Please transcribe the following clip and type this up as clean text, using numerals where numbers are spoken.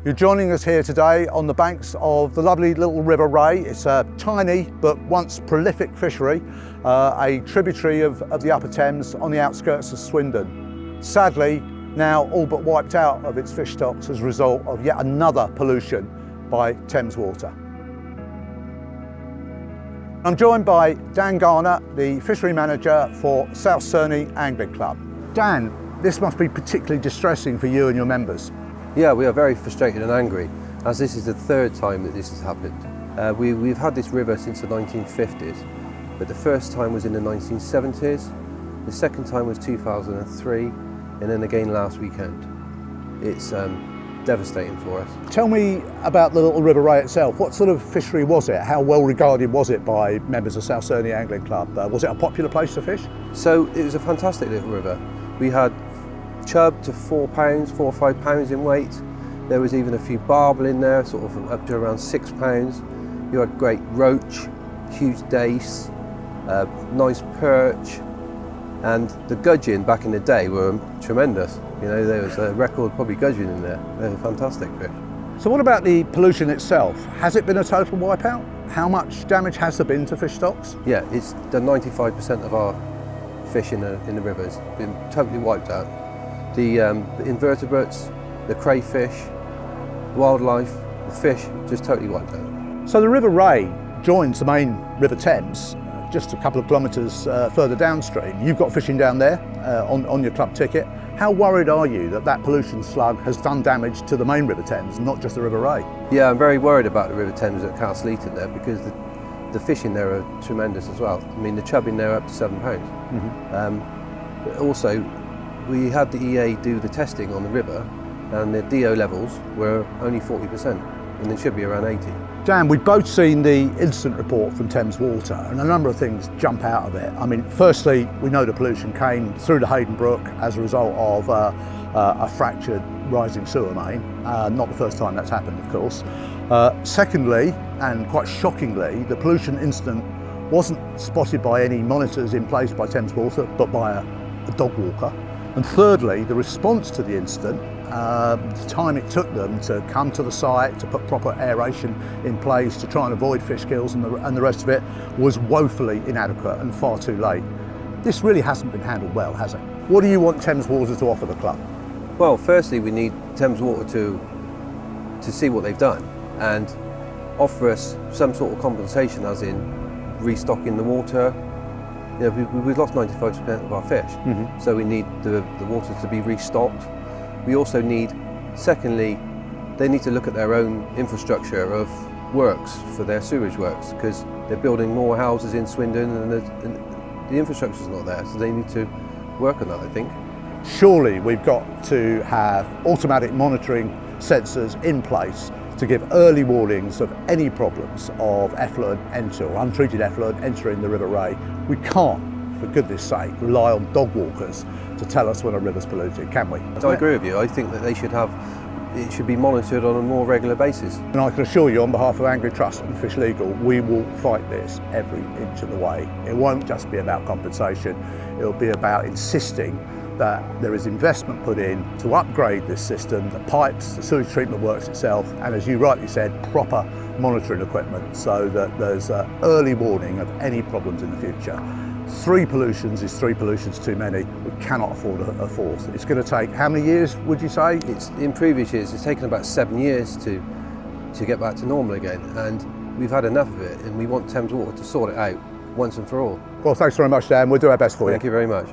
You're joining us here today on the banks of the lovely little River Ray. It's a tiny but once prolific fishery, a tributary of the Upper Thames on the outskirts of Swindon. Sadly, now all but wiped out of its fish stocks as a result of yet another pollution by Thames Water. I'm joined by Dan Garner, the fishery manager for South Cerney Angling Club. Dan, this must be particularly distressing for you and your members. Yeah, we are very frustrated and angry, as this is the third time that this has happened. We've had this river since the 1950s, but the first time was in the 1970s, the second time was 2003, and then again last weekend. It's devastating for us. Tell me about the little River Ray itself. What sort of fishery was it? How well regarded was it by members of South Cerney Angling Club? Was it a popular place to fish? So it was a fantastic little river. We had chub to 4 or 5 pounds in weight. There was even a few barbel in there, sort of up to around 6 pounds. You had great roach, huge dace, nice perch, and the gudgeon back in the day were tremendous. You know, there was a record probably gudgeon in there. They were fantastic fish. So what about the pollution itself? Has it been a total wipeout? How much damage has there been to fish stocks? Yeah, it's done 95% of our fish in the river has been totally wiped out. The invertebrates, the crayfish, wildlife, the fish, just totally wiped out. So the River Ray joins the main River Thames just a couple of kilometres further downstream. You've got fishing down there on your club ticket. How worried are you that that pollution slug has done damage to the main River Thames, not just the River Ray? Yeah, I'm very worried about the River Thames at Castle Eaton there, because the fish in there are tremendous as well. I mean, the chub in there are up to 7 pounds. Mm-hmm. But also, we had the EA do the testing on the river, and the DO levels were only 40%, and they should be around 80. Dan, we've both seen the incident report from Thames Water, and a number of things jump out of it. I mean, firstly, we know the pollution came through the Hayden Brook as a result of a fractured rising sewer main. Not the first time that's happened, of course. Secondly, and quite shockingly, the pollution incident wasn't spotted by any monitors in place by Thames Water, but by a dog walker. And thirdly, the response to the incident, the time it took them to come to the site, to put proper aeration in place, to try and avoid fish kills and the rest of it, was woefully inadequate and far too late. This really hasn't been handled well, has it? What do you want Thames Water to offer the club? Well, firstly, we need Thames Water to see what they've done and offer us some sort of compensation, as in restocking the water. You know, we've lost 95% of our fish, mm-hmm. So we need the water to be restocked. We also need, secondly, they need to look at their own infrastructure of works for their sewage works, because they're building more houses in Swindon and the infrastructure's not there, so they need to work on that, I think. Surely we've got to have automatic monitoring sensors in place to give early warnings of any problems of effluent or untreated effluent entering the River Ray. We can't, for goodness sake, rely on dog walkers to tell us when a river's polluted, can we? I agree with you. I think that it should be monitored on a more regular basis. And I can assure you, on behalf of Angling Trust and Fish Legal, we will fight this every inch of the way. It won't just be about compensation, it'll be about insisting that there is investment put in to upgrade this system, the pipes, the sewage treatment works itself, and as you rightly said, proper monitoring equipment so that there's early warning of any problems in the future. 3 pollutions is 3 pollutions too many. We cannot afford a fourth. It's going to take, how many years would you say? In previous years, it's taken about 7 years to get back to normal again, and we've had enough of it, and we want Thames Water to sort it out once and for all. Well, thanks very much, Dan. We'll do our best for you. Thank you very much.